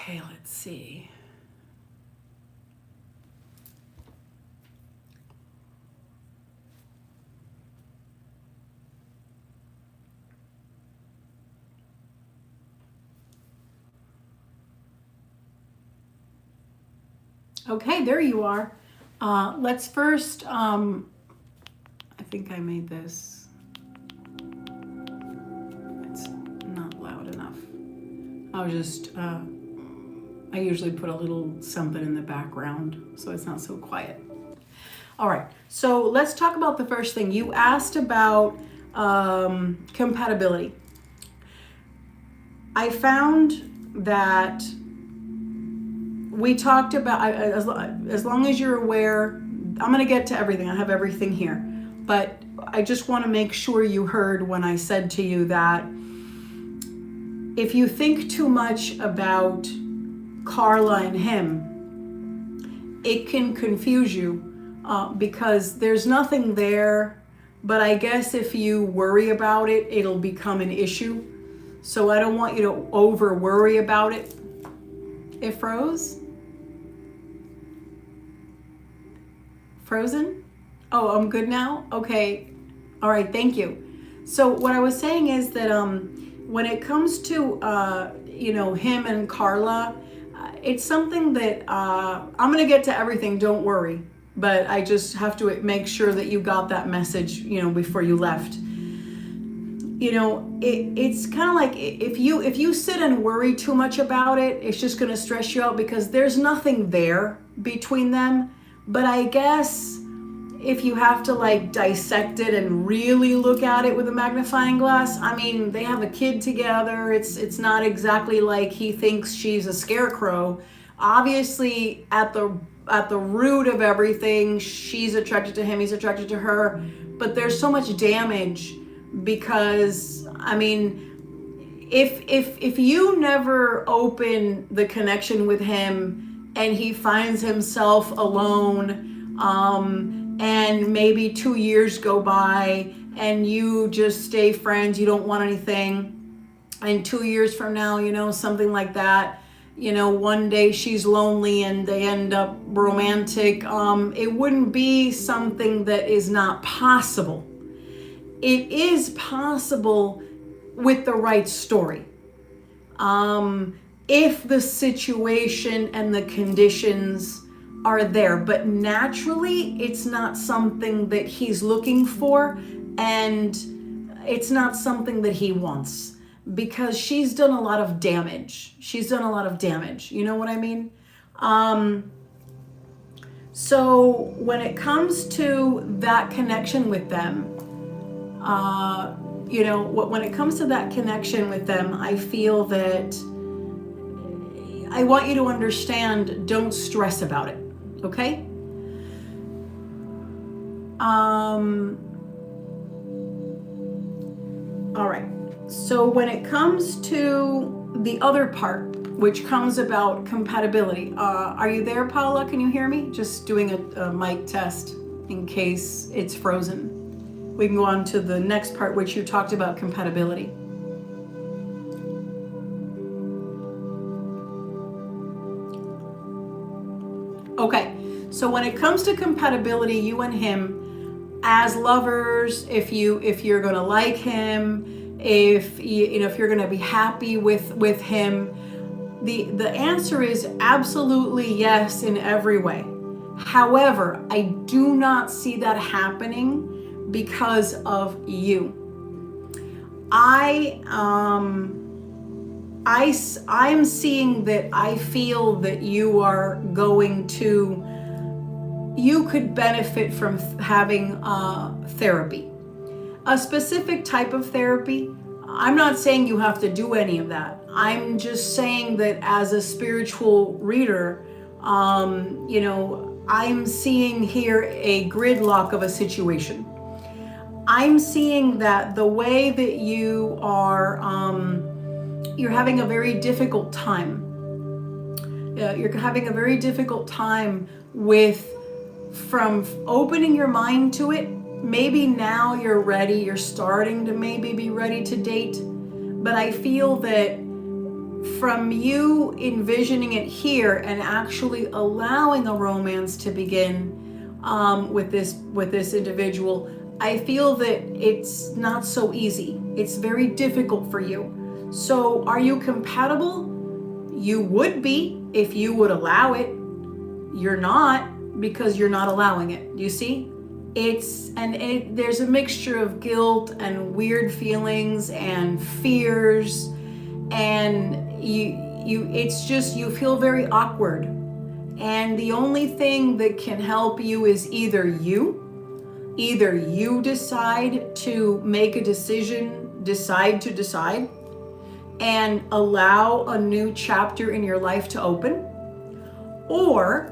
Okay, let's see. Okay, there you are. Let's first, I think I made this. It's not loud enough. I'll just, I usually put a little something in the background so it's not so quiet. All right, so let's talk about the first thing. You asked about compatibility. I found that we talked about, as long as you're aware, I'm going to get to everything. I have everything here. But I just want to make sure you heard when I said to you that if you think too much about Carla and him, it can confuse you because there's nothing there. But I guess if you worry about it, it'll become an issue. So I don't want you to over worry about it. It froze? Frozen? Oh, I'm good now? Okay. All right, thank you. So what I was saying is that when it comes to, him and Carla, it's something that I'm going to get to everything, don't worry. But I just have to make sure that you got that message, before you left. It's kind of like if you sit and worry too much about it, it's just going to stress you out because there's nothing there between them. But I guess if you have to dissect it and really look at it with a magnifying glass, I mean, they have a kid together. It's not exactly like he thinks she's a scarecrow. Obviously, at the root of everything, she's attracted to him, he's attracted to her. But there's so much damage because, I mean, if you never open the connection with him and he finds himself alone, and maybe 2 years go by and you just stay friends, you don't want anything, and 2 years from now, something like that, one day she's lonely and they end up romantic, it wouldn't be something that is not possible. It is possible with the right story. If the situation and the conditions are there, but naturally it's not something that he's looking for, and it's not something that he wants because she's done a lot of damage. You know what I mean? So when it comes to that connection with them, when it comes to that connection with them, I feel that I want you to understand, don't stress about it, okay? All right, so when it comes to the other part, which comes about compatibility, are you there, Paula? Can you hear me? Just doing a mic test in case it's frozen. We can go on to the next part, which you talked about compatibility. Okay, so when it comes to compatibility, you and him as lovers, if you're gonna like him, if you're gonna be happy with him, the answer is absolutely yes in every way. However, I do not see that happening because of you. I'm seeing that I feel that you could benefit from having therapy. A specific type of therapy. I'm not saying you have to do any of that. I'm just saying that as a spiritual reader, I'm seeing here a gridlock of a situation. I'm seeing that the way that you are, you're having a very difficult time. You're having a very difficult time from opening your mind to it. Maybe now you're ready, you're starting to maybe be ready to date. But I feel that from you envisioning it here and actually allowing a romance to begin with this individual, I feel that it's not so easy. It's very difficult for you. So are you compatible? You would be if you would allow it. You're not, because you're not allowing it. You see? There's a mixture of guilt and weird feelings and fears, and you feel very awkward. And the only thing that can help you is either you decide to make a decision, decide and allow a new chapter in your life to open, or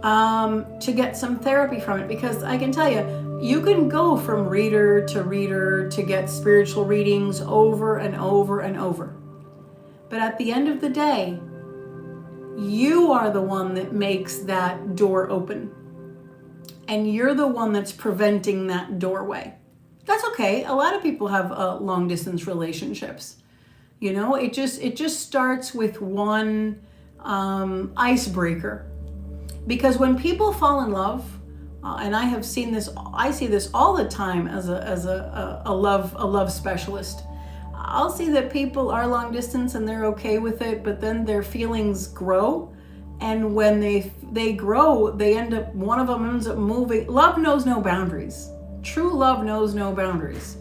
to get some therapy from it. Because I can tell you, you can go from reader to get spiritual readings over and over and over. But at the end of the day, you are the one that makes that door open. And you're the one that's preventing that doorway. That's okay. A lot of people have long distance relationships. You know, it just starts with one icebreaker. Because when people fall in love, and I have seen this, I see this all the time as a love specialist. I'll see that people are long distance and they're okay with it, but then their feelings grow, and when they grow, they end up, one of them ends up moving. Love knows no boundaries. True love knows no boundaries.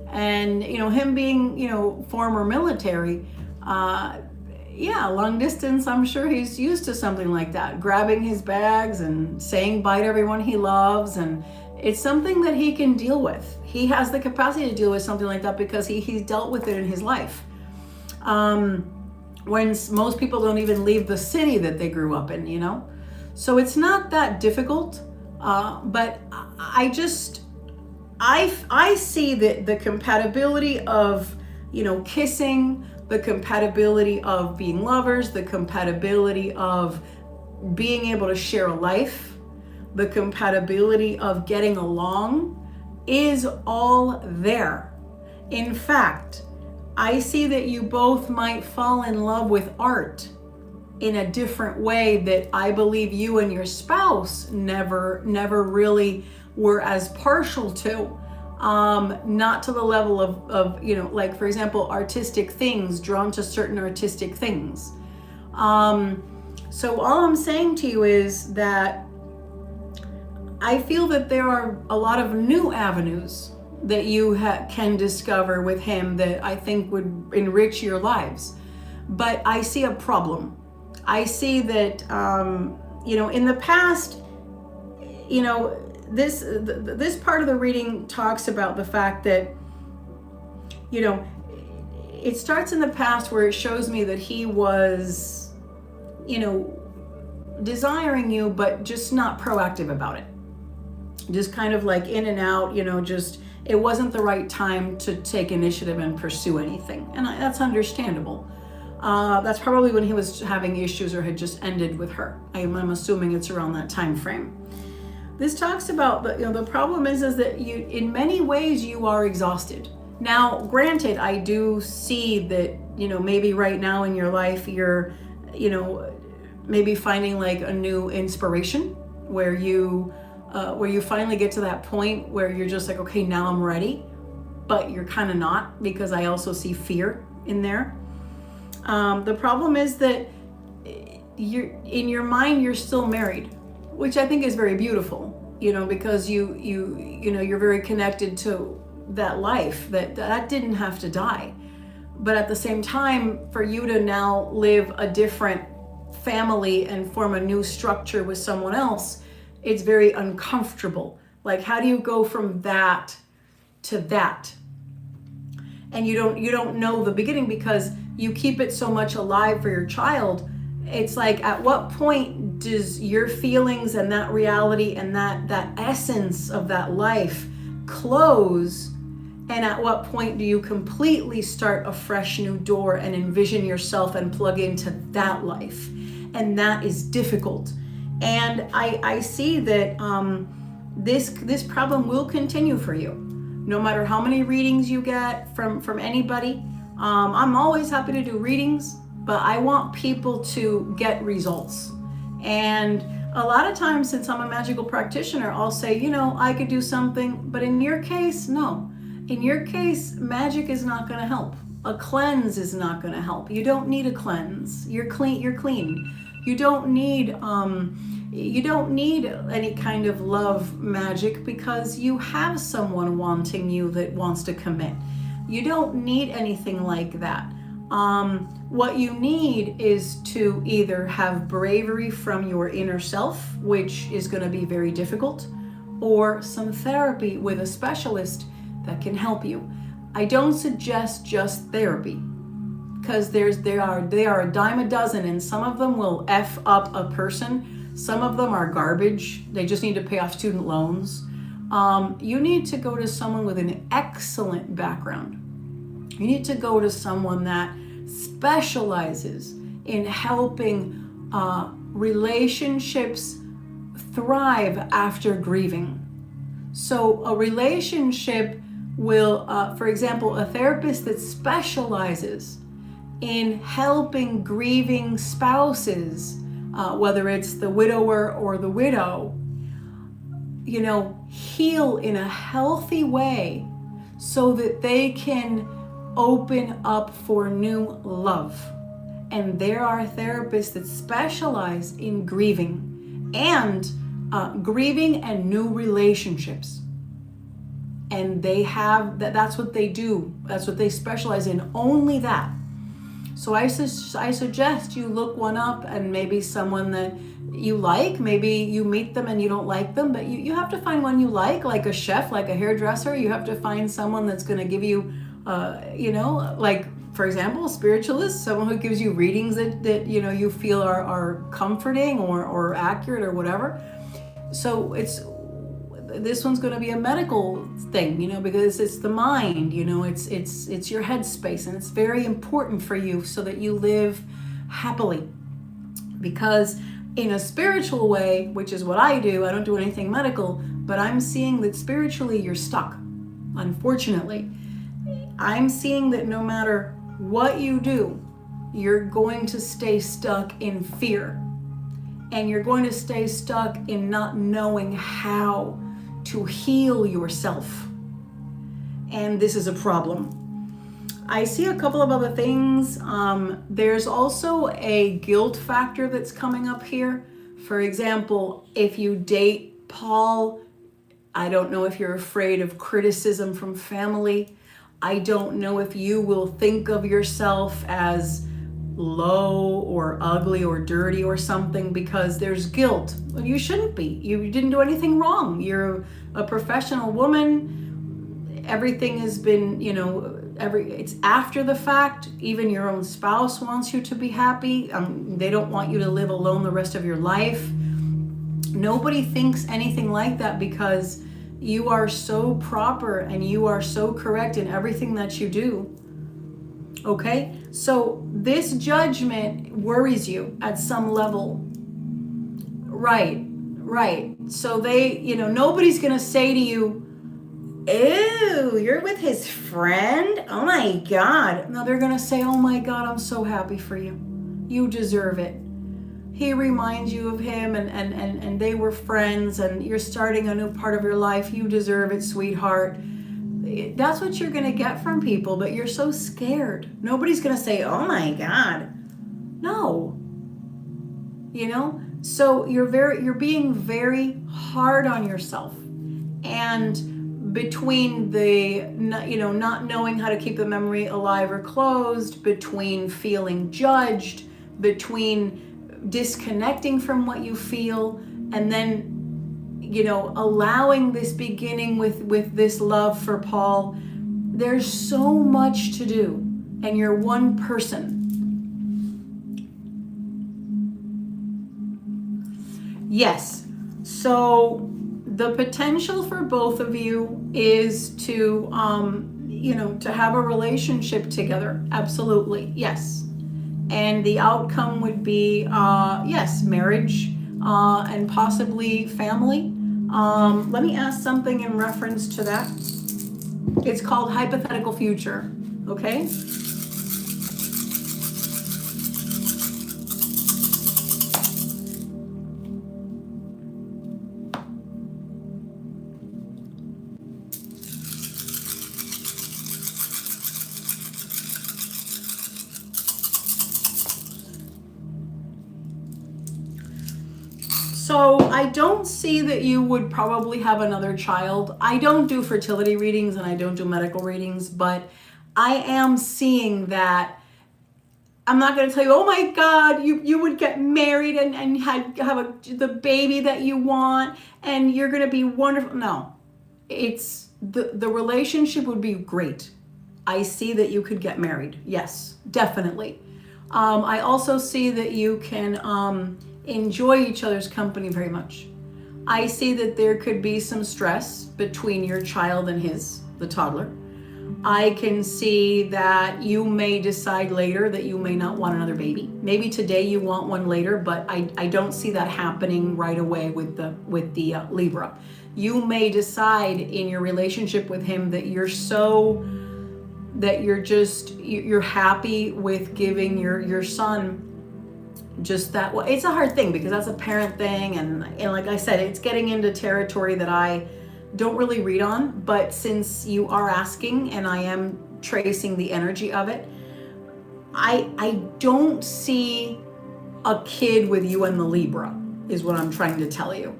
And him being former military, long distance, I'm sure he's used to something like that, grabbing his bags and saying bye to everyone he loves, and it's something that he can deal with. He has the capacity to deal with something like that because he's dealt with it in his life. When most people don't even leave the city that they grew up in, So it's not that difficult, but I see that the compatibility of, kissing, the compatibility of being lovers, the compatibility of being able to share a life, the compatibility of getting along is all there. In fact, I see that you both might fall in love with art in a different way that I believe you and your spouse never really were as partial to. Not to the level of like, for example, artistic things, drawn to certain artistic things. So all I'm saying to you is that I feel that there are a lot of new avenues that you can discover with him that I think would enrich your lives. But I see a problem. I see that, in the past, this part of the reading talks about the fact that, it starts in the past where it shows me that he was, desiring you, but just not proactive about it. Just kind of like in and out, it wasn't the right time to take initiative and pursue anything. And that's understandable. That's probably when he was having issues or had just ended with her. I'm assuming it's around that time frame. This talks about the problem is that you, in many ways, you are exhausted. Now, granted, I do see that, maybe right now in your life, you're, maybe finding like a new inspiration where you finally get to that point where you're just like, okay, now I'm ready, but you're kind of not, because I also see fear in there. The problem is that in your mind, you're still married, which I think is very beautiful, because you're very connected to that life that didn't have to die. But at the same time, for you to now live a different family and form a new structure with someone else, it's very uncomfortable. Like, how do you go from that to that? And you don't know the beginning because you keep it so much alive for your child. It's like, at what point does your feelings and that reality and that essence of that life close? And at what point do you completely start a fresh new door and envision yourself and plug into that life? And that is difficult. And I see that this problem will continue for you, no matter how many readings you get from anybody. I'm always happy to do readings. but I want people to get results. And a lot of times, since I'm a magical practitioner, I'll say, you know, I could do something, but in your case, no. In your case, magic is not going to help. A cleanse is not going to help. You don't need a cleanse. You're clean. You're clean. You don't need any kind of love magic because you have someone wanting you that wants to commit. You don't need anything like that. What you need is to either have bravery from your inner self, which is going to be very difficult, or some therapy with a specialist that can help you. I don't suggest just therapy because they are a dime a dozen, and some of them will F up a person. Some of them are garbage. They just need to pay off student loans. You need to go to someone with an excellent background. You need to go to someone that specializes in helping relationships thrive after grieving. So a relationship will, for example, a therapist that specializes in helping grieving spouses, whether it's the widower or the widow, you know, heal in a healthy way so that they can open up for new love. And there are therapists that specialize in grieving and new relationships. And they have that's what they do. That's what they specialize in, only that. So I suggest you look one up, and maybe someone that you like. Maybe you meet them and you don't like them, but you have to find one you like a chef, like a hairdresser. You have to find someone that's going to give you like, for example, a spiritualist, someone who gives you readings that you know you feel are comforting or accurate or whatever. So this one's going to be a medical thing, you know, because it's the mind, you know, it's your headspace, and it's very important for you so that you live happily. Because in a spiritual way, which is what I do, I don't do anything medical, but I'm seeing that spiritually you're stuck. Unfortunately, I'm seeing that no matter what you do, you're going to stay stuck in fear, and you're going to stay stuck in not knowing how to heal yourself. And this is a problem. I see a couple of other things. There's also a guilt factor that's coming up here. For example, if you date Paul, I don't know if you're afraid of criticism from family. I don't know if you will think of yourself as low or ugly or dirty or something because there's guilt. Well, you shouldn't be. You didn't do anything wrong. You're a professional woman. Everything has been, you know, it's after the fact. Even your own spouse wants you to be happy. They don't want you to live alone the rest of your life. Nobody thinks anything like that because you are so proper and you are so correct in everything that you do. Okay? So this judgment worries you at some level. Right. So they, you know, nobody's going to say to you, ew, you're with his friend? Oh my God. No, they're going to say, oh my God, I'm so happy for you. You deserve it. He reminds you of him and they were friends and you're starting a new part of your life. You deserve it, sweetheart. That's what you're going to get from people, but you're so scared. Nobody's going to say, oh my God. No. You know? So you're being very hard on yourself. And between the, you know, not knowing how to keep the memory alive or closed, between feeling judged, between disconnecting from what you feel, and then, you know, allowing this beginning with this love for Paul, there's so much to do, and you're one person. Yes, so the potential for both of you is to, you know, to have a relationship together. Absolutely, yes. And the outcome would be, yes, marriage and possibly family. Let me ask something in reference to that. It's called hypothetical future, okay? So I don't see that you would probably have another child. I don't do fertility readings and I don't do medical readings, but I am seeing that. I'm not going to tell you, oh my God, you would get married and have the baby that you want and you're going to be wonderful. No, it's the relationship would be great. I see that you could get married. Yes, definitely. I also see that you can enjoy each other's company very much. I see that there could be some stress between your child and the toddler. I can see that you may decide later that you may not want another baby. Maybe today you want one later, but I don't see that happening right away with the Libra. You may decide in your relationship with him that you're happy with giving your son just that. Well, it's a hard thing because that's a parent thing, and like I said, it's getting into territory that I don't really read on, but since you are asking and I am tracing the energy of it, I don't see a kid with you and the Libra is what I'm trying to tell you.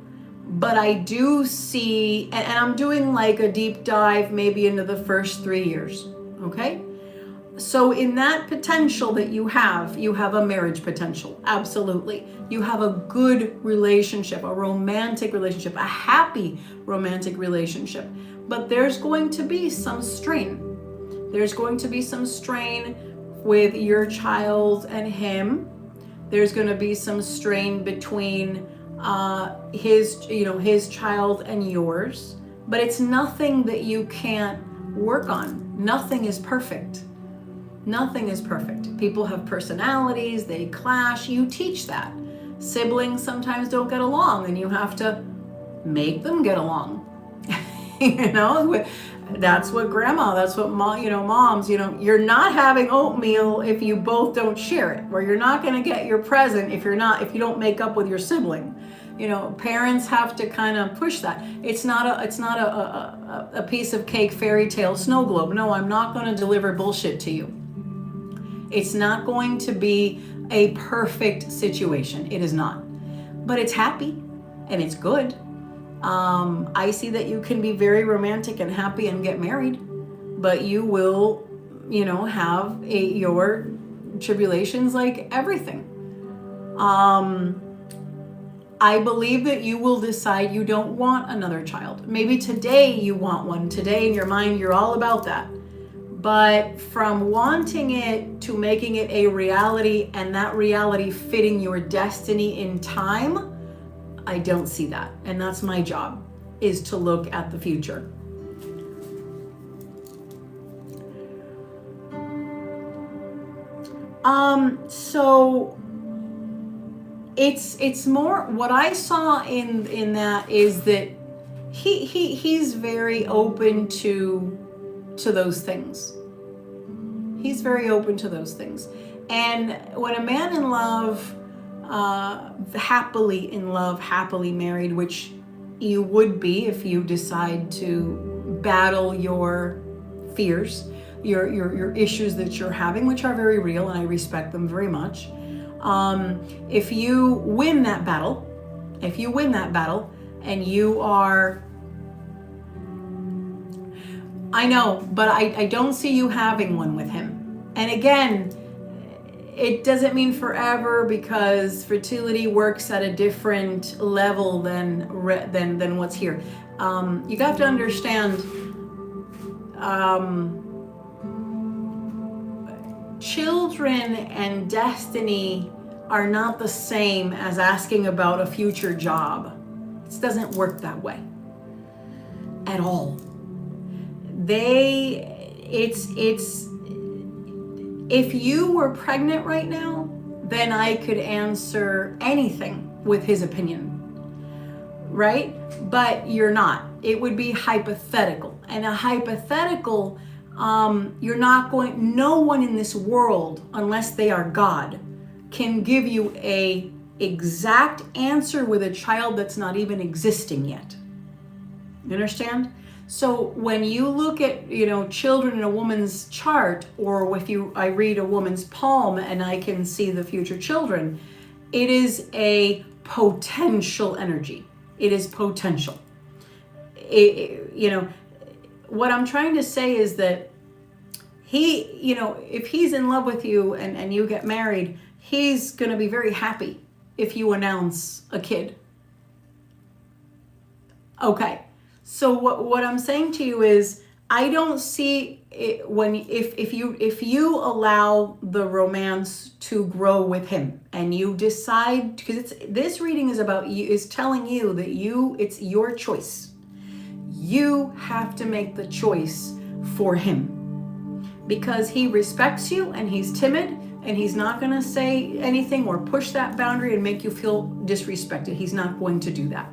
But I do see, and I'm doing like a deep dive maybe into the first 3 years, okay? So in that potential that you have a marriage potential, absolutely. You have a good relationship, a romantic relationship, a happy romantic relationship. But there's going to be some strain. There's going to be some strain with your child and him. There's going to be some strain between his child and yours. But it's nothing that you can't work on. Nothing is perfect. Nothing is perfect. People have personalities, they clash, you teach that. Siblings sometimes don't get along and you have to make them get along. That's what grandma, that's what moms, you're not having oatmeal if you both don't share it, or you're not going to get your present if you don't make up with your sibling. Parents have to kind of push that. It's not a piece of cake, fairy tale, snow globe. No, I'm not going to deliver bullshit to you. It's not going to be a perfect situation. It is not. But it's happy and it's good. I see that you can be very romantic and happy and get married, but you will, have your tribulations like everything. I believe that you will decide you don't want another child. Maybe today you want one. Today in your mind, you're all about that. But from wanting it to making it a reality and that reality fitting your destiny in time, I don't see that. And that's my job, is to look at the future. So it's more what I saw in that is that he's very open to those things. He's very open to those things. And when a man in love, happily married, which you would be if you decide to battle your fears, your issues that you're having, which are very real and I respect them very much. If you win that battle and you are, I know, but I don't see you having one with him. And again, it doesn't mean forever because fertility works at a different level than what's here. You have to understand, children and destiny are not the same as asking about a future job. It doesn't work that way at all. If you were pregnant right now, then I could answer anything with his opinion, right? But you're not. It would be hypothetical. And a hypothetical, no one in this world, unless they are God, can give you a exact answer with a child that's not even existing yet. You understand? So when you look at, children in a woman's chart, or I read a woman's palm and I can see the future children, it is a potential energy. It is potential. What I'm trying to say is that if he's in love with you and you get married, he's going to be very happy if you announce a kid. Okay. So what I'm saying to you is, I don't see it if you allow the romance to grow with him and you decide, because this reading is about you, is telling you that it's your choice. You have to make the choice for him, because he respects you and he's timid and he's not going to say anything or push that boundary and make you feel disrespected. He's not going to do that.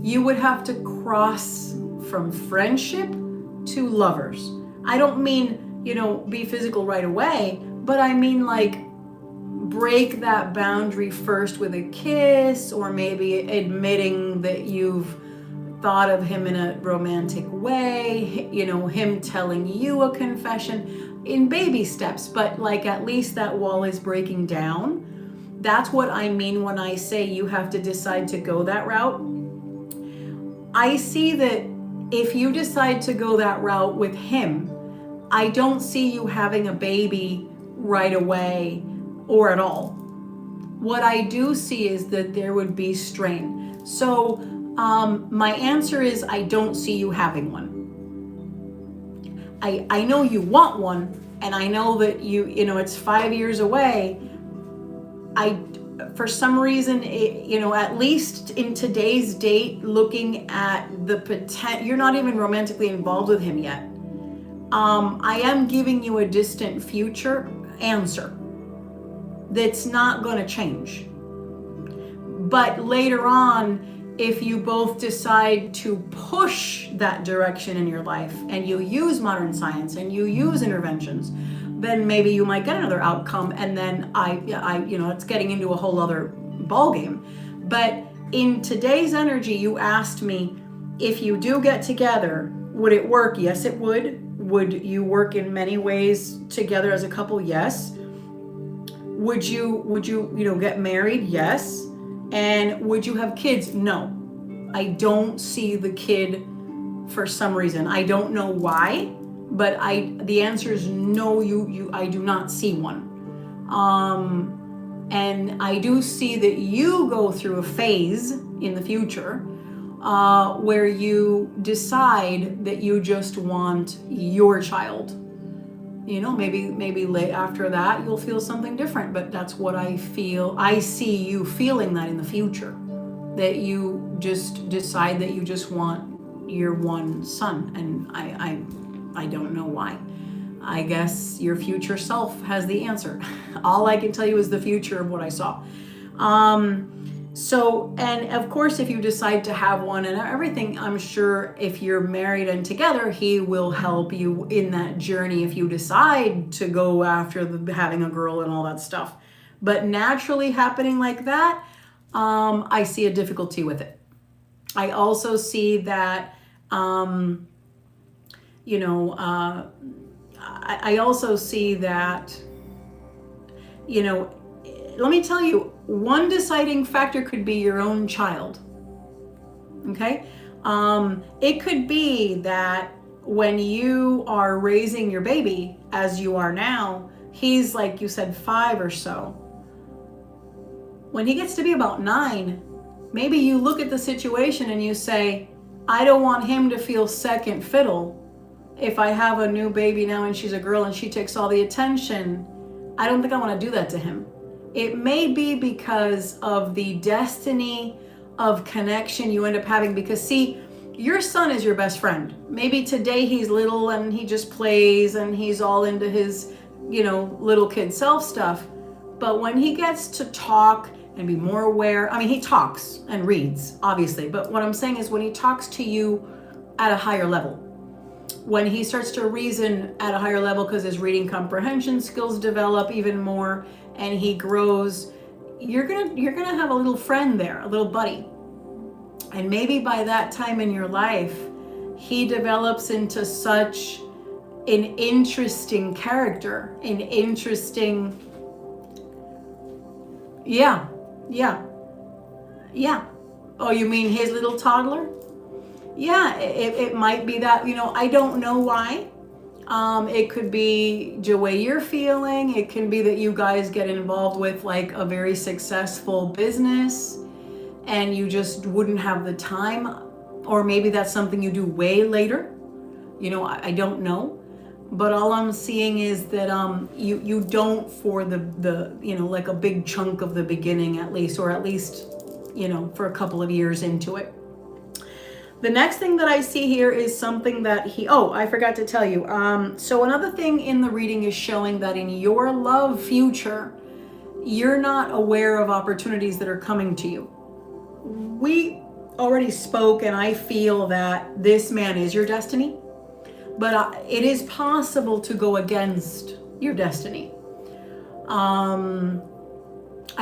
You would have to cross from friendship to lovers. I don't mean, be physical right away, but I mean like break that boundary first with a kiss, or maybe admitting that you've thought of him in a romantic way, him telling you a confession in baby steps, but like at least that wall is breaking down. That's what I mean when I say you have to decide to go that route. I see that if you decide to go that route with him, I don't see you having a baby right away or at all. What I do see is that there would be strain. So my answer is, I don't see you having one. I know you want one, and I know that it's 5 years away. For some reason, at least in today's date, looking at the potential, you're not even romantically involved with him yet. I am giving you a distant future answer that's not going to change. But later on, if you both decide to push that direction in your life and you use modern science and you use interventions, then maybe you might get another outcome, and then it's getting into a whole other ballgame. But in today's energy, you asked me, if you do get together, would it work? Yes, it would. Would you work in many ways together as a couple? Yes. Would you get married? Yes. And would you have kids? No. I don't see the kid for some reason. I don't know why. But the answer is no, I do not see one. And I do see that you go through a phase in the future where you decide that you just want your child. Maybe late after that you'll feel something different, but that's what I feel. I see you feeling that in the future, that you just decide that you just want your one son, and I don't know why. I guess your future self has the answer. All I can tell you is the future of what I saw. And of course, if you decide to have one and everything, I'm sure if you're married and together, he will help you in that journey if you decide to go after having a girl and all that stuff. But naturally happening like that, I see a difficulty with it. I also see that I also see that, let me tell you, one deciding factor could be your own child. Okay? It could be that when you are raising your baby, as you are now, he's like you said, 5 or so. When he gets to be about 9, maybe you look at the situation and you say, I don't want him to feel second fiddle. If I have a new baby now and she's a girl and she takes all the attention, I don't think I want to do that to him. It may be because of the destiny of connection you end up having, because see, your son is your best friend. Maybe today he's little and he just plays and he's all into his, little kid self stuff. But when he gets to talk and be more aware, he talks and reads, obviously. But what I'm saying is when he talks to you at a higher level, when he starts to reason at a higher level because his reading comprehension skills develop even more and he grows, you're gonna have a little friend there, a little buddy. And maybe by that time in your life, he develops into such an interesting character, an interesting, yeah. Yeah. Oh, you mean his little toddler? Yeah, it might be that, I don't know why. It could be the way you're feeling. It can be that you guys get involved with like a very successful business and you just wouldn't have the time. Or maybe that's something you do way later. I don't know. But all I'm seeing is that you don't for the like a big chunk of the beginning at least, or at least for a couple of years into it. The next thing that I see here is something that I forgot to tell you. So another thing in the reading is showing that in your love future, you're not aware of opportunities that are coming to you. We already spoke, and I feel that this man is your destiny, but it is possible to go against your destiny. I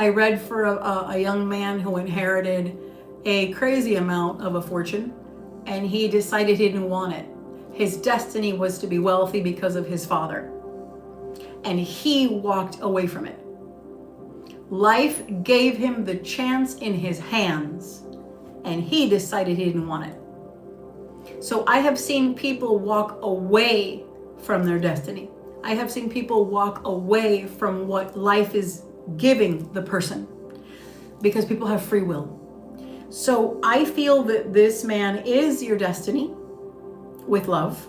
read for a young man who inherited a crazy amount of a fortune, and he decided he didn't want it. His destiny was to be wealthy because of his father, and he walked away from it. Life gave him the chance in his hands, and he decided he didn't want it. So I have seen people walk away from their destiny. I have seen people walk away from what life is giving the person, because people have free will. So I feel that this man is your destiny with love,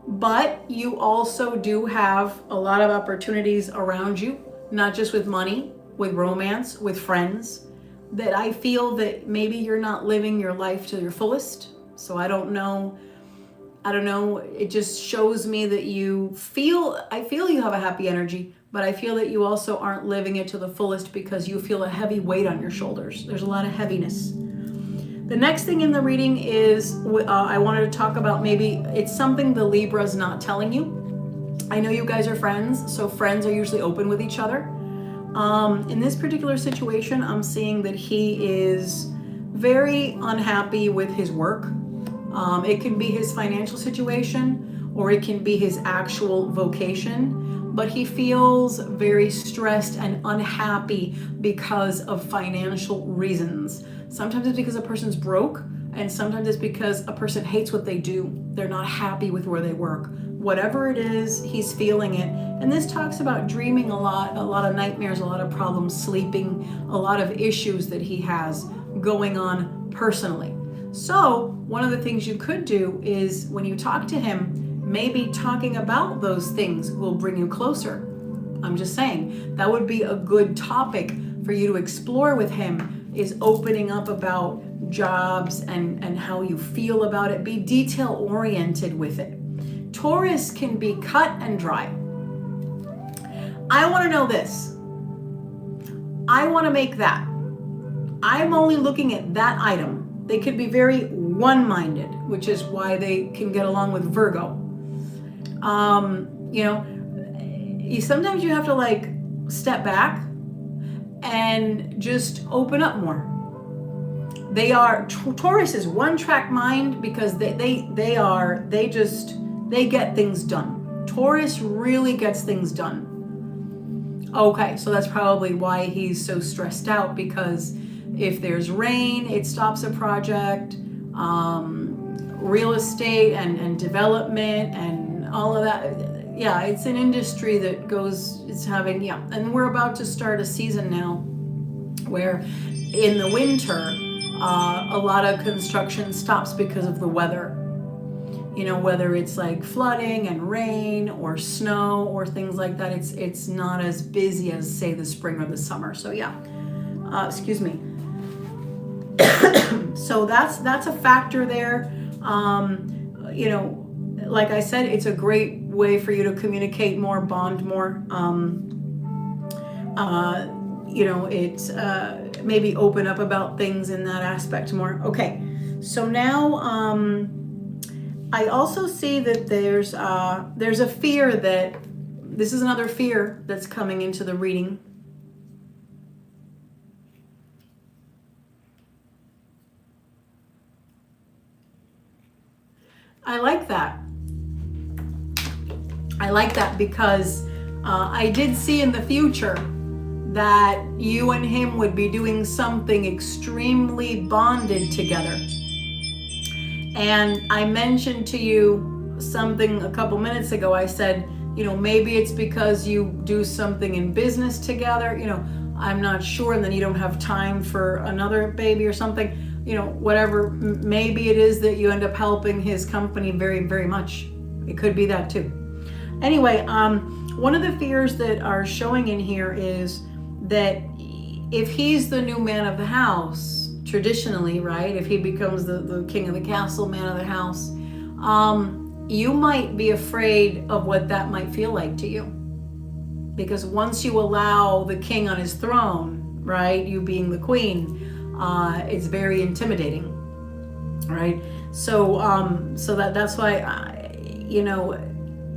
but you also do have a lot of opportunities around you, not just with money, with romance, with friends, that I feel that maybe you're not living your life to your fullest. So I don't know. It just shows me that I feel you have a happy energy, but I feel that you also aren't living it to the fullest because you feel a heavy weight on your shoulders. There's a lot of heaviness. The next thing in the reading is I wanted to talk about, maybe it's something the Libra's not telling you. I know you guys are friends, so friends are usually open with each other. In this particular situation, I'm seeing that he is very unhappy with his work. It can be his financial situation, or it can be his actual vocation, but he feels very stressed and unhappy because of financial reasons. Sometimes it's because a person's broke, and sometimes it's because a person hates what they do. They're not happy with where they work. Whatever it is, he's feeling it. And this talks about dreaming a lot of nightmares, a lot of problems sleeping, a lot of issues that he has going on personally. So one of the things you could do is, when you talk to him, maybe talking about those things will bring you closer. I'm just saying, that would be a good topic for you to explore with him, is opening up about jobs and how you feel about it. Be detail oriented with it. Taurus can be cut and dry. I want to know this. I want to make that. I'm only looking at that item. They could be very one-minded, which is why they can get along with Virgo. Sometimes you have to like step back and just open up more. Taurus is one-track mind because they get things done. Taurus really gets things done. Okay, so that's probably why he's so stressed out, because if there's rain, it stops a project. Real estate and development and all of that. Yeah, it's an industry that and we're about to start a season now where in the winter, a lot of construction stops because of the weather. Whether it's like flooding and rain or snow or things like that, it's not as busy as, say, the spring or the summer. So yeah, excuse me. So that's a factor there. Like I said, it's a great way for you to communicate more, bond more. It's maybe open up about things in that aspect more. Okay, so now I also see that there's a fear that this is another fear that's coming into the reading. I like that. I like that because I did see in the future that you and him would be doing something extremely bonded together. And I mentioned to you something a couple minutes ago. I said, maybe it's because you do something in business together, I'm not sure, and then you don't have time for another baby or something, whatever. Maybe it is that you end up helping his company very, very much. It could be that too. Anyway, one of the fears that are showing in here is that if he's the new man of the house, traditionally, right, if he becomes the king of the castle, man of the house, you might be afraid of what that might feel like to you. Because once you allow the king on his throne, right, you being the queen, it's very intimidating, right? So that's why,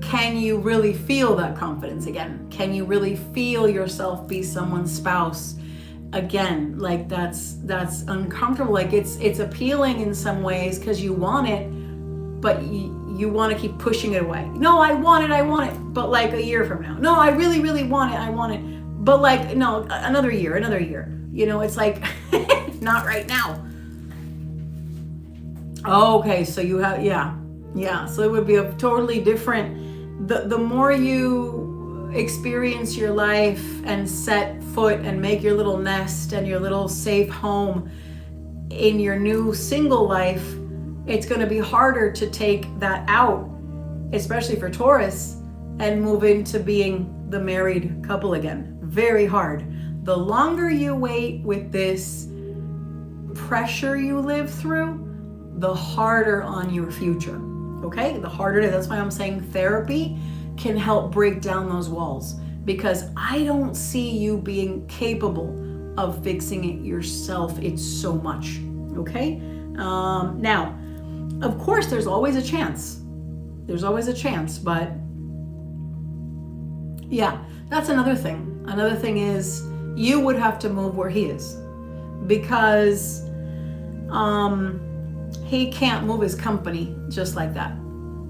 can you really feel that confidence again? Can you really feel yourself be someone's spouse again? Like that's uncomfortable. Like it's appealing in some ways because you want it, but you want to keep pushing it away. No, I want it, but like a year from now. No, I really, really want it, but like, no, another year. It's like, not right now. Okay, so you have, yeah. So it would be a totally different, the more you experience your life and set foot and make your little nest and your little safe home in your new single life, it's going to be harder to take that out, especially for Taurus, and move into being the married couple again. Very hard. The longer you wait with this pressure you live through, the harder on your future. Okay? The harder it is. That's why I'm saying therapy can help break down those walls, because I don't see you being capable of fixing it yourself. It's so much. Okay? Now, of course, there's always a chance. But yeah, that's another thing. Another thing is you would have to move where he is, because he can't move his company just like that.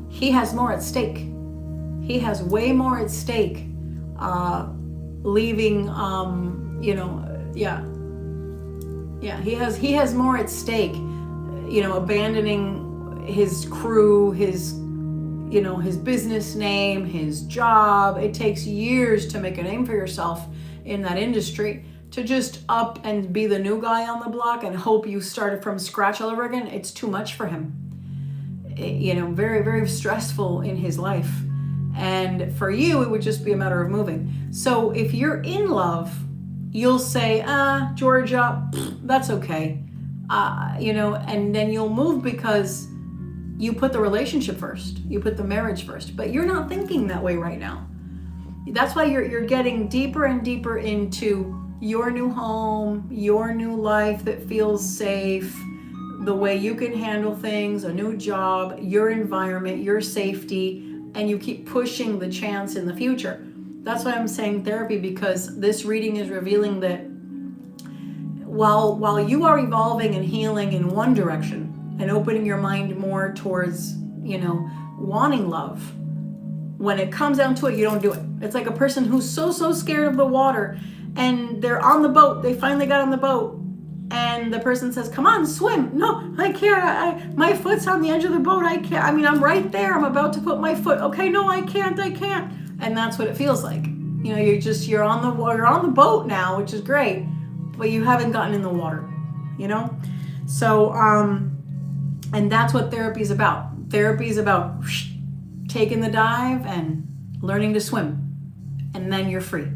He has more at stake. He has way more at stake, leaving, he has more at stake, abandoning his crew, his business name, his job. It takes years to make a name for yourself in that industry. To just up and be the new guy on the block and hope you started from scratch all over again, it's too much for him. Very, very stressful in his life. And for you, it would just be a matter of moving. So if you're in love, you'll say, Georgia, that's okay. And then you'll move because you put the relationship first. You put the marriage first. But you're not thinking that way right now. That's why you're getting deeper and deeper into your new home, your new life that feels safe, the way you can handle things, a new job, your environment, your safety, and you keep pushing the chance in the future. That's why I'm saying therapy, because this reading is revealing that while you are evolving and healing in one direction and opening your mind more towards, wanting love, when it comes down to it, you don't do it. It's like a person who's so scared of the water, and they're on the boat. They finally got on the boat, and the person says, come on, swim. No, I can't. My foot's on the edge of the boat. I can't. I'm right there. I'm about to put my foot. Okay, no, I can't. And that's what it feels like. You're on the boat now, which is great, but you haven't gotten in the water, So, and that's what therapy is about. Therapy is about taking the dive and learning to swim, and then you're free.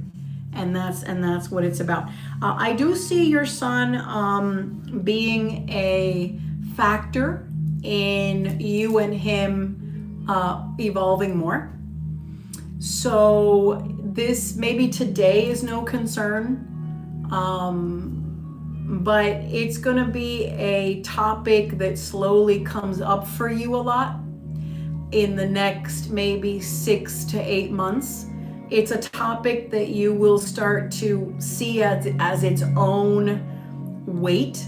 And that's what it's about. I do see your son being a factor in you and him evolving more. So this maybe today is no concern, but it's going to be a topic that slowly comes up for you a lot in the next maybe 6 to 8 months. It's a topic that you will start to see as its own weight,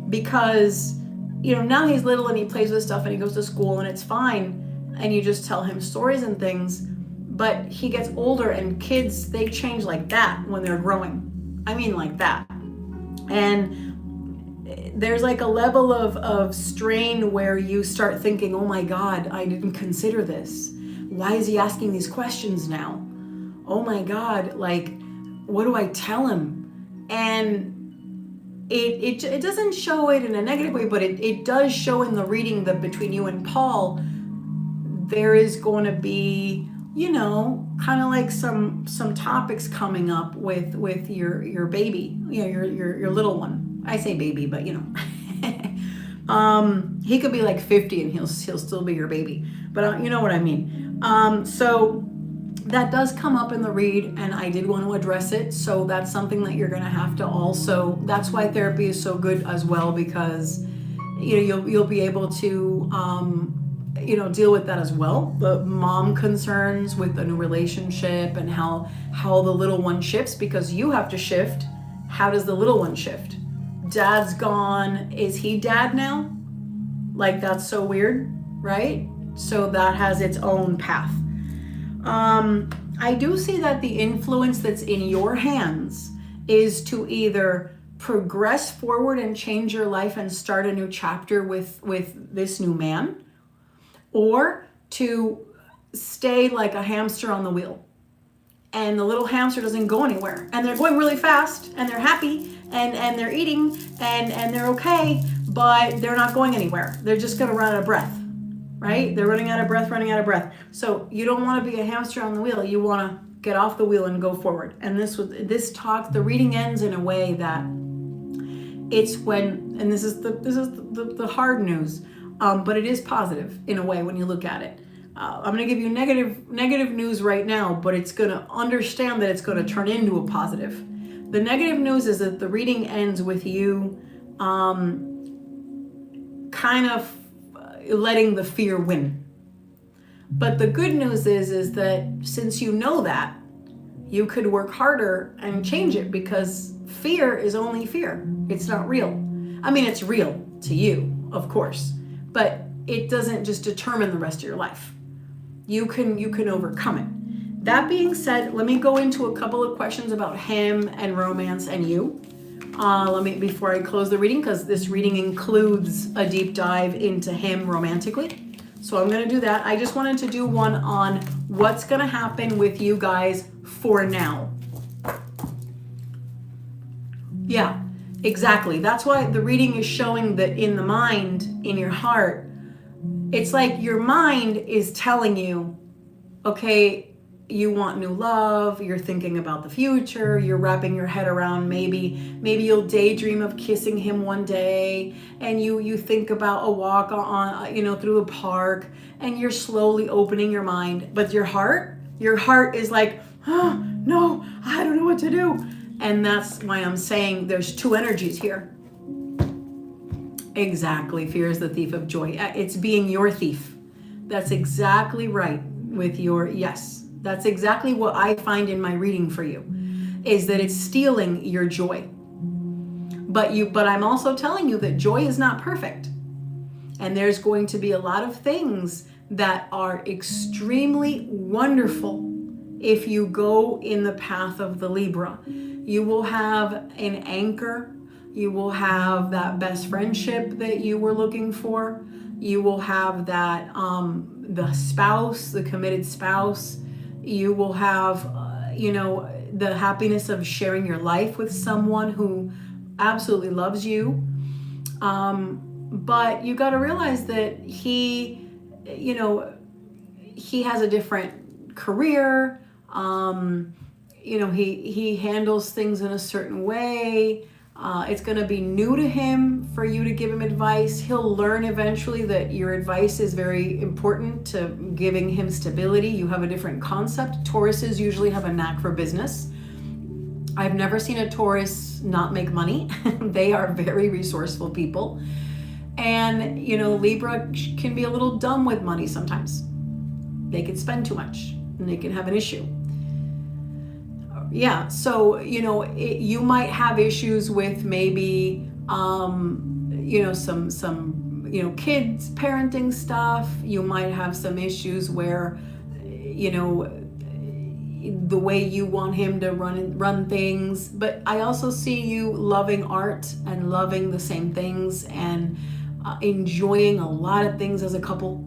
because now he's little and he plays with stuff and he goes to school and it's fine, and you just tell him stories and things. But he gets older, and kids, they change like that when they're growing. I mean like that. And there's like a level of strain where you start thinking, oh my God, I didn't consider this. Why is he asking these questions now? Oh my God, like, what do I tell him? And it doesn't show it in a negative way, but it does show in the reading that between you and Paul, there is going to be, kind of like some topics coming up with your baby, your little one. I say baby, but he could be like 50 and he'll still be your baby, but you know what I mean. So that does come up in the read, and I did want to address it. So that's something that you're going to have to also, that's why therapy is so good as well, because you'll be able to deal with that as well. The mom concerns with the new relationship and how the little one shifts, because you have to shift. How does the little one shift? Dad's gone. Is he dad now? Like, that's so weird, right? So that has its own path. I do see that the influence that's in your hands is to either progress forward and change your life and start a new chapter with this new man, or to stay like a hamster on the wheel. And the little hamster doesn't go anywhere. And they're going really fast, and they're happy, and they're eating, and they're okay, but they're not going anywhere. They're just going to run out of breath, right? They're running out of breath. So you don't want to be a hamster on the wheel. You want to get off the wheel and go forward. And this talk, the reading ends in a way that it's when, and this is the hard news, but it is positive in a way when you look at it. I'm going to give you negative news right now, but it's going to understand that it's going to turn into a positive. The negative news is that the reading ends with you kind of letting the fear win. But the good news is that since you know that, you could work harder and change it, because fear is only fear. It's not real. I mean, it's real to you, of course, but it doesn't just determine the rest of your life. You can overcome it. That being said, let me go into a couple of questions about him and romance and you. Before I close the reading, because this reading includes a deep dive into him romantically. So I'm going to do that. I just wanted to do one on what's going to happen with you guys for now. Yeah, exactly. That's why the reading is showing that in the mind, in your heart, it's like your mind is telling you, okay, you want new love, you're thinking about the future, you're wrapping your head around maybe you'll daydream of kissing him one day, and you think about a walk on through a park, and you're slowly opening your mind, but your heart is like, oh, no, I don't know what to do. And that's why I'm saying there's two energies here. Exactly. Fear is the thief of joy. It's being your thief. That's exactly right with yes. That's exactly what I find in my reading for you, is that it's stealing your joy. But I'm also telling you that joy is not perfect. And there's going to be a lot of things that are extremely wonderful if you go in the path of the Libra. You will have an anchor. You will have that best friendship that you were looking for. You will have that, the spouse, the committed spouse. You will have, the happiness of sharing your life with someone who absolutely loves you. But you got to realize that he has a different career. He handles things in a certain way. It's going to be new to him for you to give him advice. He'll learn eventually that your advice is very important to giving him stability. You have a different concept. Tauruses usually have a knack for business. I've never seen a Taurus not make money. They are very resourceful people. And, Libra can be a little dumb with money sometimes. They can spend too much and they can have an issue. Yeah, so, you might have issues with maybe, some kids parenting stuff. You might have some issues where, the way you want him to run things. But I also see you loving art and loving the same things and enjoying a lot of things as a couple.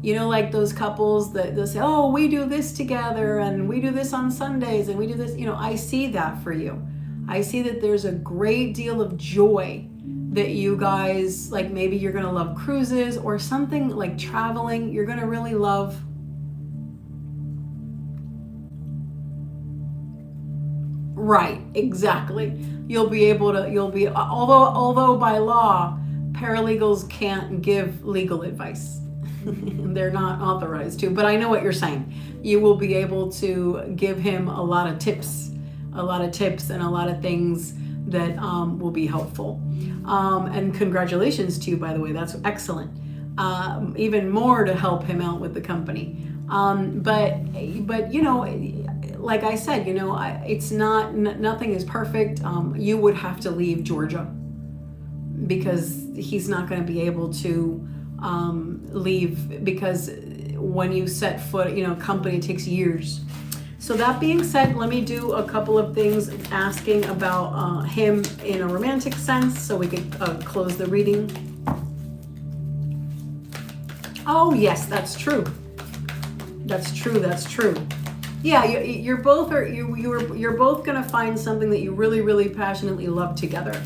You know, like those couples that they'll say, oh, we do this together and we do this on Sundays and we do this. You know, I see that for you. I see that there's a great deal of joy that you guys, like maybe you're going to love cruises or something like traveling. You're going to really love. Right, exactly. You'll be, although by law, paralegals can't give legal advice. They're not authorized to, but I know what you're saying. You will be able to give him a lot of tips and a lot of things that will be helpful. And congratulations to you, by the way. That's excellent. Even more to help him out with the company. But you know, like I said, you know, it's not, nothing is perfect. You would have to leave Georgia because he's not going to be able to leave, because when you set foot, you know, company takes years. So that being said, let me do a couple of things asking about him in a romantic sense so we could close the reading. Oh yes, that's true. That's true. Yeah, you're both gonna find something that you really, really passionately love together.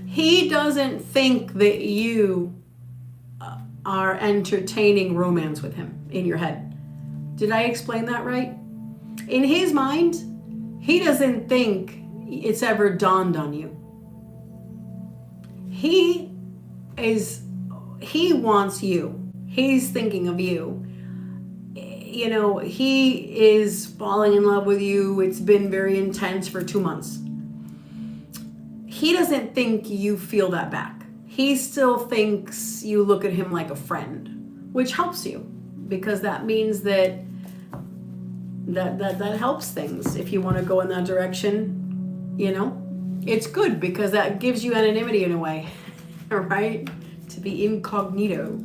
He doesn't think that you are entertaining romance with him in your head. Did I explain that right? In his mind, he doesn't think it's ever dawned on you. He wants you. He's thinking of you. You know, he is falling in love with you. It's been very intense for 2 months. He doesn't think you feel that back. He still thinks you look at him like a friend, which helps you because that means that helps things. If you want to go in that direction, you know, it's good because that gives you anonymity in a way, right? To be incognito.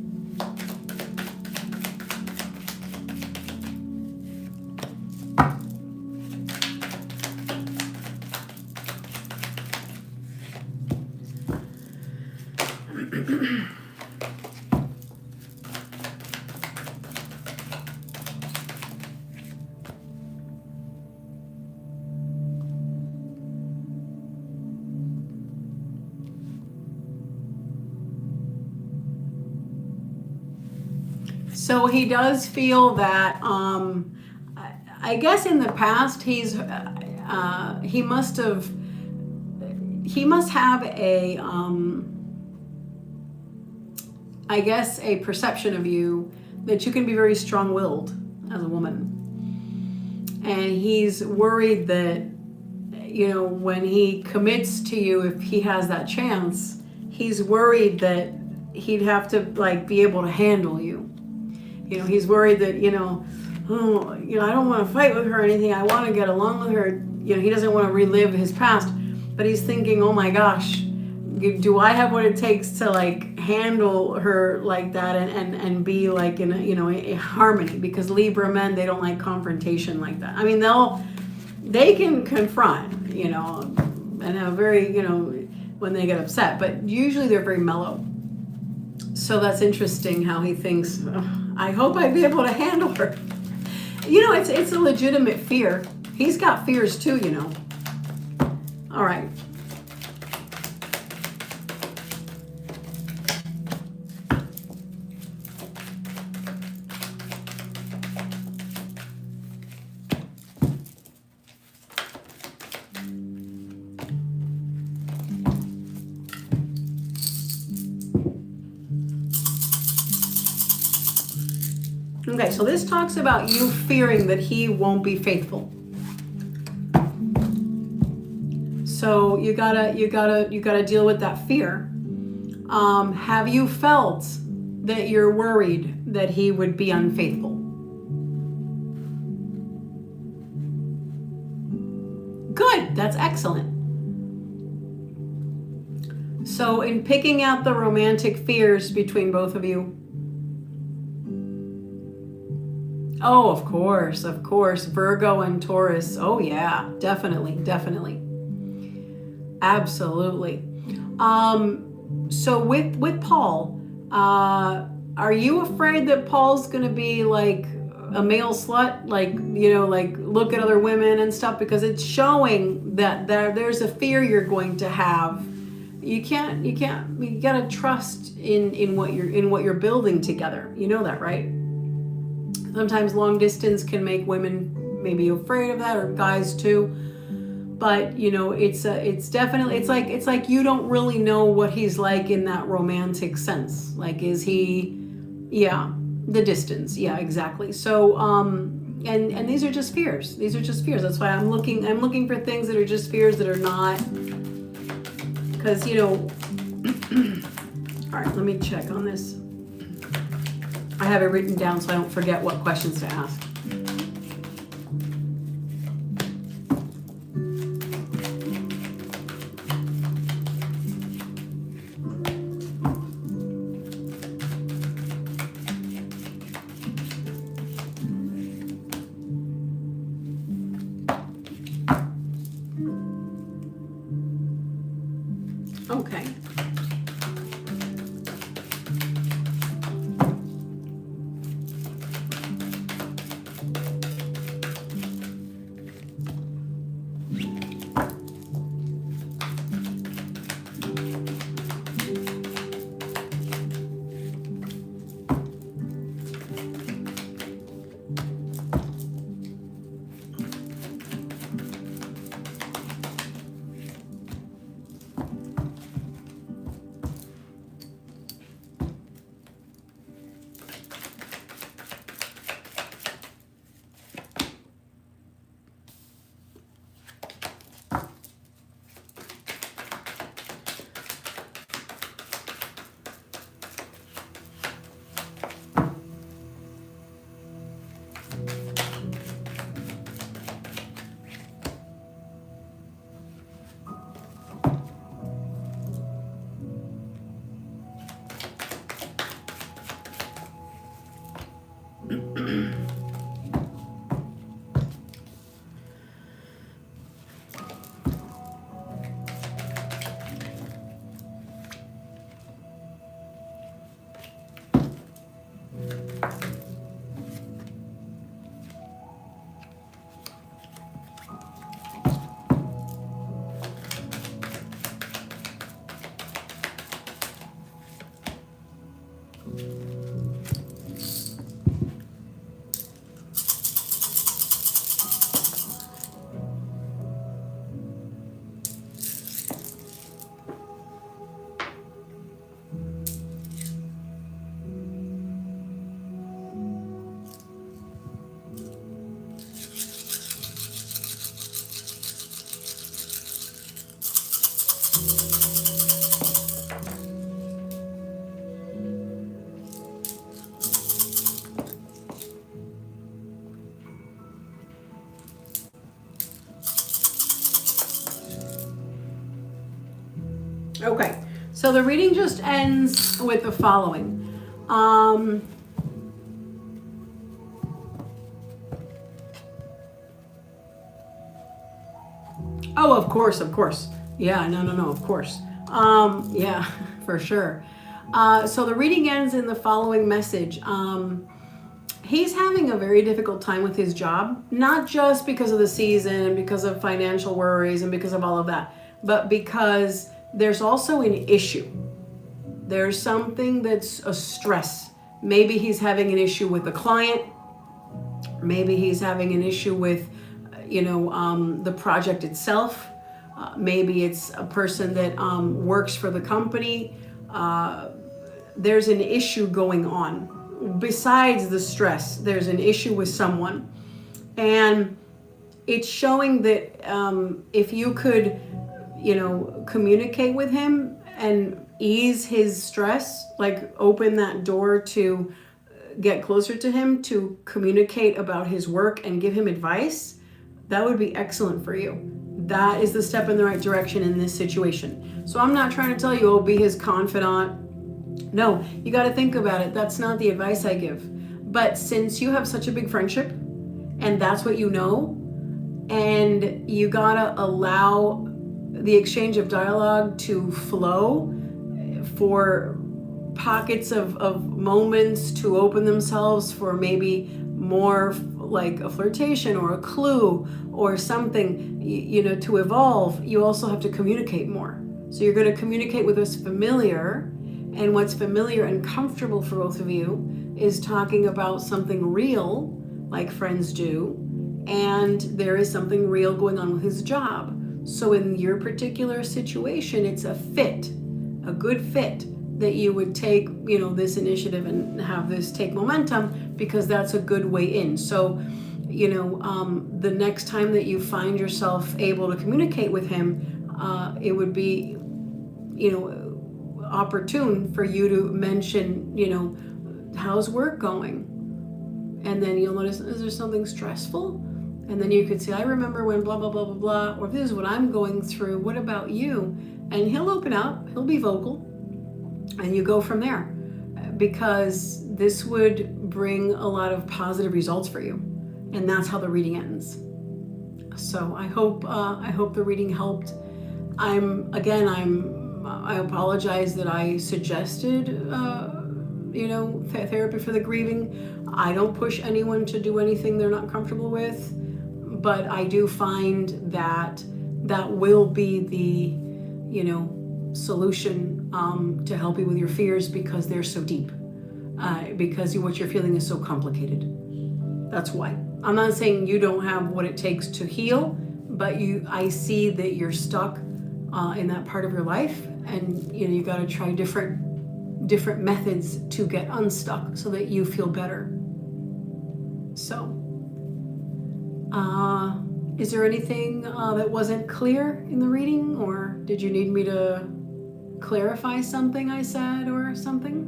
So he does feel that, I guess in the past he must have a, I guess a perception of you that you can be very strong-willed as a woman. And he's worried that, you know, when he commits to you, if he has that chance, he's worried that he'd have to like be able to handle you. You know, he's worried that, you know, oh, you know, I don't want to fight with her or anything. I want to get along with her. You know, he doesn't want to relive his past, but he's thinking, oh my gosh, do I have what it takes to like handle her like that and be like in a, you know, a harmony? Because Libra men, they don't like confrontation like that. I mean, they can confront, you know, and have very, you know, when they get upset, but usually they're very mellow. So that's interesting how he thinks, oh, I hope I'd be able to handle her. You know, it's a legitimate fear. He's got fears too, you know. All right. Okay, so this talks about you fearing that he won't be faithful. So you gotta deal with that fear. Have you felt that you're worried that he would be unfaithful? Good, that's excellent. So in picking out the romantic fears between both of you, oh, of course, Virgo and Taurus. Oh yeah, definitely. Absolutely. So with Paul, are you afraid that Paul's going to be like a male slut, like, like look at other women and stuff? Because it's showing that there's a fear you're going to have. You gotta trust in what you're building together. You know that, right? Sometimes long distance can make women maybe afraid of that, or guys too. But it's definitely, it's like you don't really know what he's like in that romantic sense. Like, is he, the distance, exactly. So and these are just fears. That's why I'm looking for things that are just fears, that are not, because all right, let me check on this. I have it written down so I don't forget what questions to ask. Okay. Okay, so the reading just ends with the following. Oh, of course. Yeah, no, of course. Yeah, for sure. So the reading ends in the following message. He's having a very difficult time with his job, not just because of the season and because of financial worries and because of all of that, but because there's also an issue. There's something that's a stress. Maybe he's having an issue with a client. Maybe he's having an issue with, the project itself. Maybe it's a person that works for the company. There's an issue going on besides the stress, there's an issue with someone. And it's showing that if you could, communicate with him and ease his stress, like open that door to get closer to him, to communicate about his work and give him advice, that would be excellent for you. That is the step in the right direction in this situation. So I'm not trying to tell you, be his confidant. No, you got to think about it. That's not the advice I give. But since you have such a big friendship and that's what you know, and you got to allow the exchange of dialogue to flow for pockets of moments to open themselves for maybe more like a flirtation or a clue or something, to evolve, you also have to communicate more. So you're going to communicate with what's familiar, and what's familiar and comfortable for both of you is talking about something real, like friends do, and there is something real going on with his job. So in your particular situation, it's a fit, a good fit, that you would take, this initiative and have this take momentum, because that's a good way in. So, the next time that you find yourself able to communicate with him, it would be, opportune for you to mention, how's work going? And then you'll notice, is there something stressful? And then you could say, I remember when blah, blah, blah, blah, blah, or this is what I'm going through. What about you? And he'll open up, he'll be vocal, and you go from there, because this would bring a lot of positive results for you. And that's how the reading ends. So I hope the reading helped. I apologize that I suggested, therapy for the grieving. I don't push anyone to do anything they're not comfortable with, but I do find that will be the, solution to help you with your fears, because they're so deep, because what you're feeling is so complicated. That's why. I'm not saying you don't have what it takes to heal, but I see that you're stuck in that part of your life, and you got to try different methods to get unstuck so that you feel better. So, is there anything that wasn't clear in the reading, or did you need me to clarify something I said or something?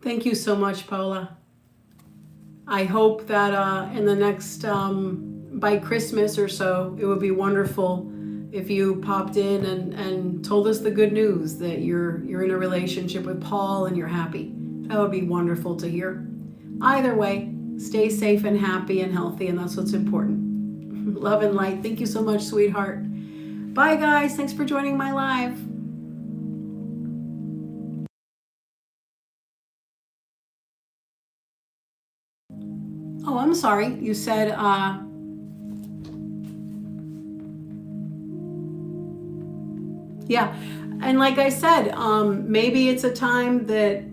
Thank you so much, Paula. I hope that in the next, by Christmas or so, it would be wonderful if you popped in and told us the good news that you're in a relationship with Paul and you're happy. That would be wonderful to hear. Either way, stay safe and happy and healthy, and that's what's important. Love and light. Thank you so much, sweetheart. Bye, guys. Thanks for joining my live. Oh, I'm sorry. You said, yeah. And like I said, maybe it's a time that,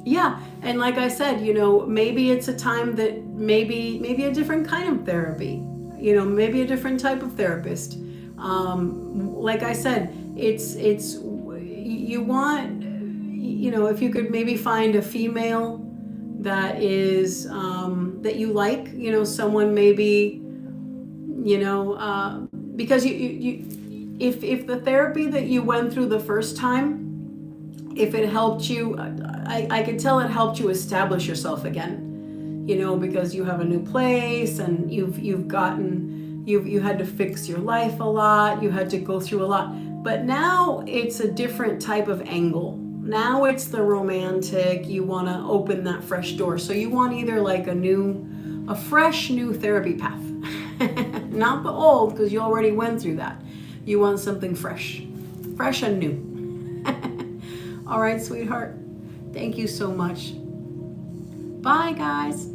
yeah. And like I said, maybe it's a time that maybe a different kind of therapy, maybe a different type of therapist. Like I said, it's, you want, if you could maybe find a female that is, that you like, someone maybe, because if the therapy that you went through the first time, if it helped you, I could tell it helped you establish yourself again, because you have a new place and you had to fix your life a lot, you had to go through a lot, but now it's a different type of angle. Now it's the romantic, you want to open that fresh door. So you want either like a fresh new therapy path, not the old, because you already went through that. You want something fresh and new. All right, sweetheart. Thank you so much. Bye, guys.